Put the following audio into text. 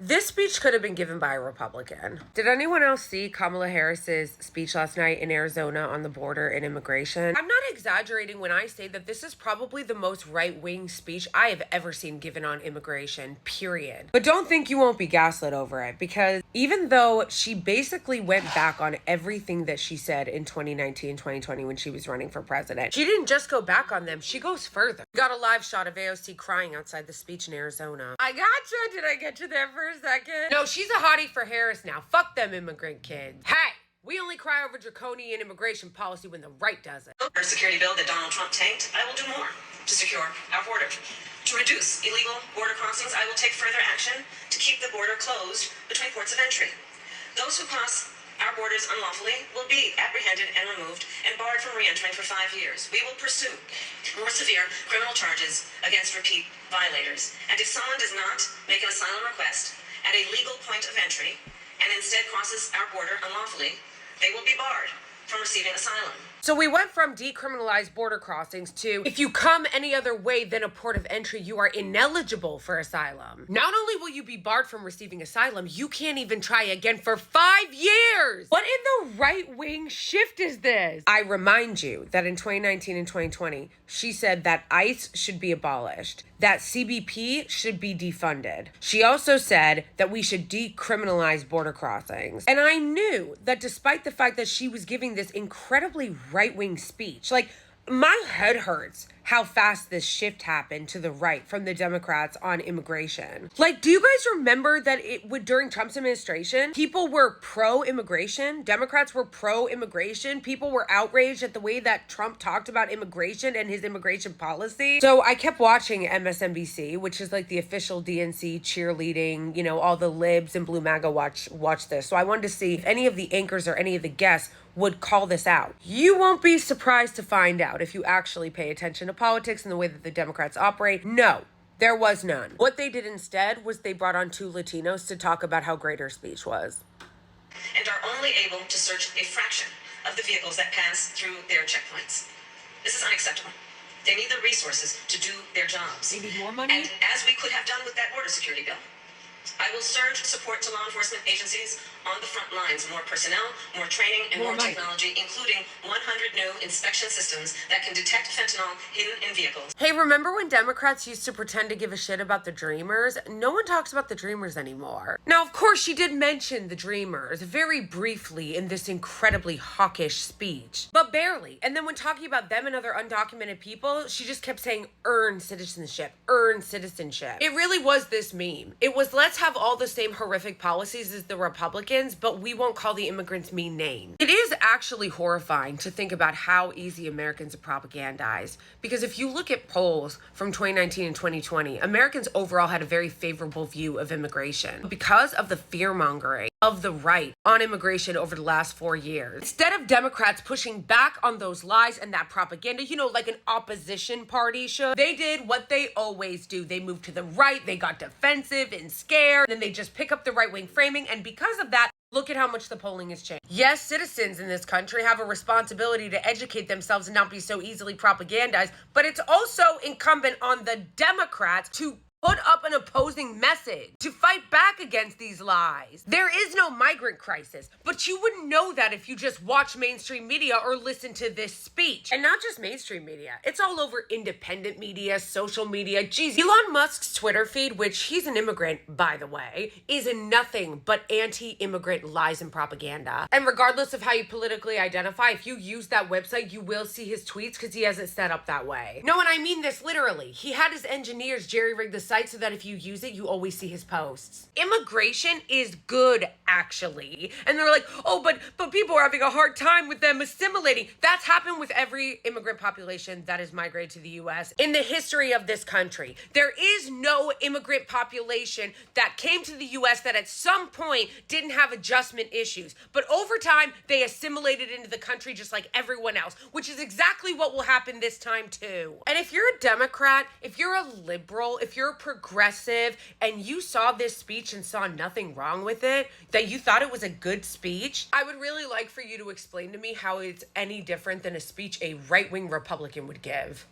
This speech could have been given by a Republican. Did anyone else see Kamala Harris's speech last night in Arizona on the border and immigration? I'm not exaggerating when I say that this is probably the most right-wing speech I have ever seen given on immigration, period. But don't think you won't be gaslit over it, because even though she basically went back on everything that she said in 2019, 2020 when she was running for president, she didn't just go back on them, she goes further. Got a live shot of AOC crying outside the speech in Arizona. I gotcha, did I get you there for a second? No, she's a hottie for Harris now. Fuck them immigrant kids. Hey! We only cry over draconian immigration policy when the right does it. Our security bill that Donald Trump tanked, I will do more to secure our border. To reduce illegal border crossings, I will take further action to keep the border closed between ports of entry. Those who cross our borders unlawfully will be apprehended and removed and barred from re-entering for 5 years. We will pursue more severe criminal charges against repeat violators. And if someone does not make an asylum request at a legal point of entry and instead crosses our border unlawfully, they will be barred from receiving asylum. So we went from decriminalized border crossings to, if you come any other way than a port of entry, you are ineligible for asylum. Not only will you be barred from receiving asylum, you can't even try again for 5 years. What in the right-wing shift is this? I remind you that in 2019 and 2020, she said that ICE should be abolished, that CBP should be defunded. She also said that we should decriminalize border crossings. And I knew that despite the fact that she was giving this incredibly right-wing speech, like, my head hurts how fast this shift happened to the right from the Democrats on immigration. Like, do you guys remember that during Trump's administration, people were pro-immigration? Democrats were pro-immigration. People were outraged at the way that Trump talked about immigration and his immigration policy. So I kept watching MSNBC, which is like the official DNC cheerleading, all the libs and Blue MAGA watch this. So I wanted to see if any of the anchors or any of the guests would call this out. You won't be surprised to find out if you actually pay attention to politics and the way that the Democrats operate. No, there was none. What they did instead was they brought on 2 Latinos to talk about how great her speech was. And are only able to search a fraction of the vehicles that pass through their checkpoints. This is unacceptable. They need the resources to do their jobs. They need more money? And as we could have done with that border security bill, I will surge support to law enforcement agencies on the front lines, more personnel, more training, and more technology, including 100 new inspection systems that can detect fentanyl hidden in vehicles. Hey, remember when Democrats used to pretend to give a shit about the Dreamers? No one talks about the Dreamers anymore. Now, of course, she did mention the Dreamers very briefly in this incredibly hawkish speech, but barely. And then when talking about them and other undocumented people, she just kept saying, earn citizenship, earn citizenship. It really was this meme. It was, let's have all the same horrific policies as the Republicans, but we won't call the immigrants mean names. It is actually horrifying to think about how easy Americans are propagandized, because if you look at polls from 2019 and 2020, Americans overall had a very favorable view of immigration because of the fear-mongering of the right on immigration over the last 4 years. Instead of Democrats pushing back on those lies and that propaganda, like an opposition party should, they did what they always do. They moved to the right, they got defensive and scared, and then they just pick up the right-wing framing, and because of that, look at how much the polling has changed. Yes, citizens in this country have a responsibility to educate themselves and not be so easily propagandized, but it's also incumbent on the Democrats to put up an opposing message, to fight back against these lies. There is no migrant crisis, but you wouldn't know that if you just watch mainstream media or listen to this speech. And not just mainstream media, it's all over independent media, social media. Geez, Elon Musk's Twitter feed, which he's an immigrant, by the way, is nothing but anti-immigrant lies and propaganda. And regardless of how you politically identify, if you use that website, you will see his tweets because he has it set up that way. No, and I mean this literally. He had his engineers jerry-rig the site so that if you use it, you always see his posts. Immigration is good, actually. And they're like, oh, but people are having a hard time with them assimilating. That's happened with every immigrant population that has migrated to the U.S. in the history of this country. There is no immigrant population that came to the U.S. that at some point didn't have adjustment issues. But over time, they assimilated into the country just like everyone else, which is exactly what will happen this time too. And if you're a Democrat, if you're a liberal, if you're a progressive, and you saw this speech and saw nothing wrong with it, that you thought it was a good speech, I would really like for you to explain to me how it's any different than a speech a right-wing Republican would give.